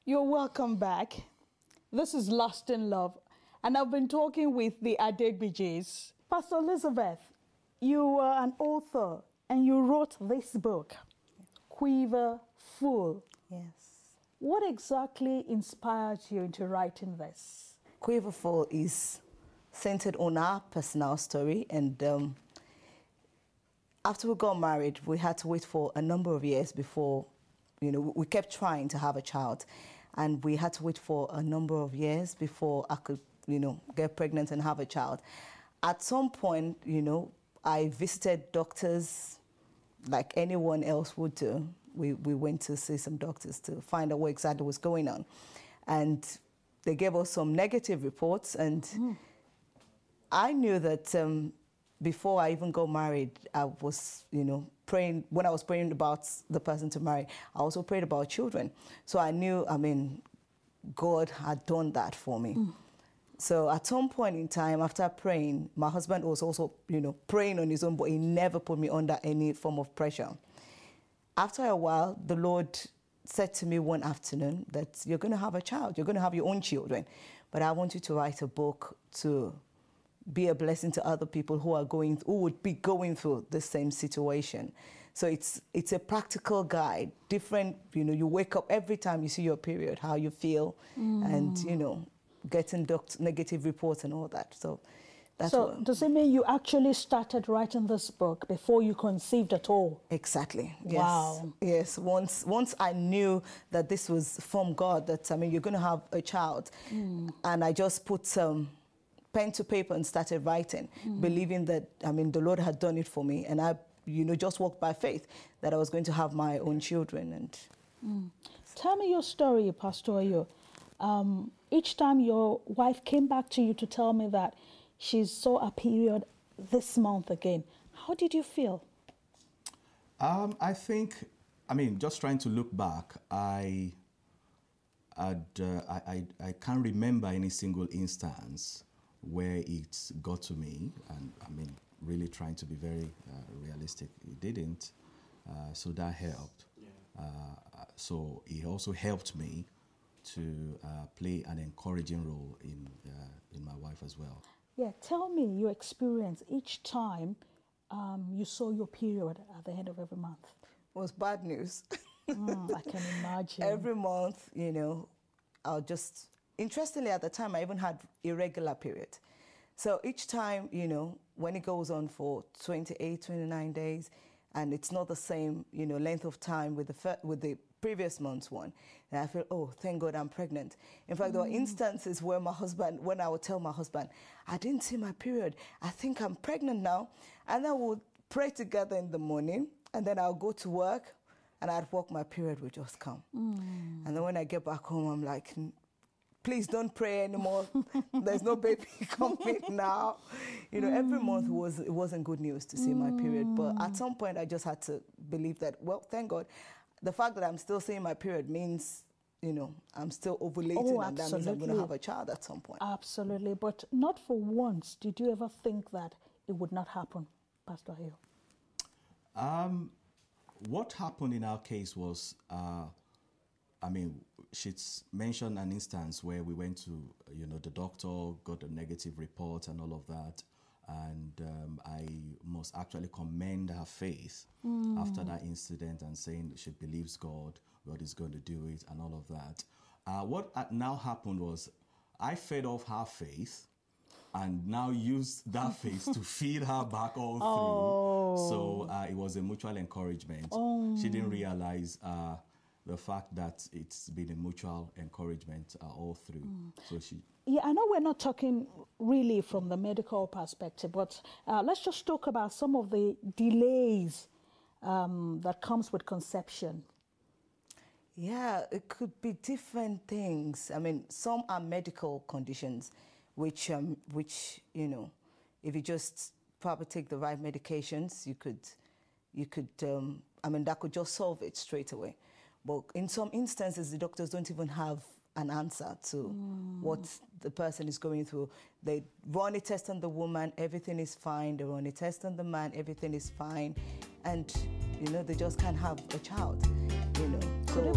You're welcome back. This is Lost in Love, and I've been talking with the Adegbijis. Pastor Elizabeth, you were an author, and you wrote this book, Quiver Full. Yes. What exactly inspired you into writing this? Quiver Full is centered on our personal story, and after we got married, we had to wait for a number of years before, we kept trying to have a child, and we had to wait for a number of years before I could, get pregnant and have a child. At some point, I visited doctors like anyone else would do. We went to see some doctors to find out what exactly was going on. And they gave us some negative reports, and I knew that before I even got married, I was, praying. When I was praying about the person to marry, I also prayed about children. So I knew, God had done that for me. So at some point in time, after praying, my husband was also, praying on his own, but he never put me under any form of pressure. After a while, the Lord said to me one afternoon that you're going to have a child, you're going to have your own children, but I want you to write a book to be a blessing to other people who would be going through the same situation. So it's a practical guide, different, you wake up every time you see your period, how you feel, and, getting negative reports and all that. So that's does it mean you actually started writing this book before you conceived at all? Exactly. Wow. Yes. Once I knew that this was from God, that, you're going to have a child, and I just put some pen to paper and started writing, believing that, the Lord had done it for me. And I, just walked by faith that I was going to have my own children. And Tell me your story, Pastor Ayo. Each time your wife came back to you to tell me that she saw a period this month again, how did you feel? I think, just trying to look back, I can't remember any single instance where it got to me, and really trying to be very realistic, it didn't. So that helped. Yeah. So it also helped me to play an encouraging role in my wife as well. Yeah, tell me your experience each time you saw your period at the end of every month. It was bad news. I can imagine. Every month, I'll just, interestingly at the time, I even had irregular period. So each time, when it goes on for 28, 29 days, and it's not the same, length of time with the previous month's one, and I feel, oh, thank God I'm pregnant. In fact, there were instances where when I would tell my husband, I didn't see my period, I think I'm pregnant now, and then we'll pray together in the morning, and then I'll go to work, and I'd walk, my period would just come. And then when I get back home, I'm like, please don't pray anymore. There's no baby coming now. Every month it wasn't good news to see my period. But at some point, I just had to believe that, well, thank God. The fact that I'm still seeing my period means, I'm still ovulating, and that means I'm going to have a child at some point. Absolutely. But not for once did you ever think that it would not happen, Pastor Ayo? What happened in our case was, she's mentioned an instance where we went to, the doctor, got a negative report and all of that. And I must actually commend her faith after that incident, and saying she believes God is going to do it and all of that. What now happened was I fed off her faith and now used that faith to feed her back all through. So it was a mutual encouragement. She didn't realize the fact that it's been a mutual encouragement all through. So she... Yeah, I know we're not talking really from the medical perspective, but let's just talk about some of the delays that comes with conception. Yeah, it could be different things. Some are medical conditions, which if you just probably take the right medications, that could just solve it straight away. But in some instances, the doctors don't even have an answer to what the person is going through. They run a test on the woman, everything is fine. They run a test on the man, everything is fine. And, they just can't have a child, So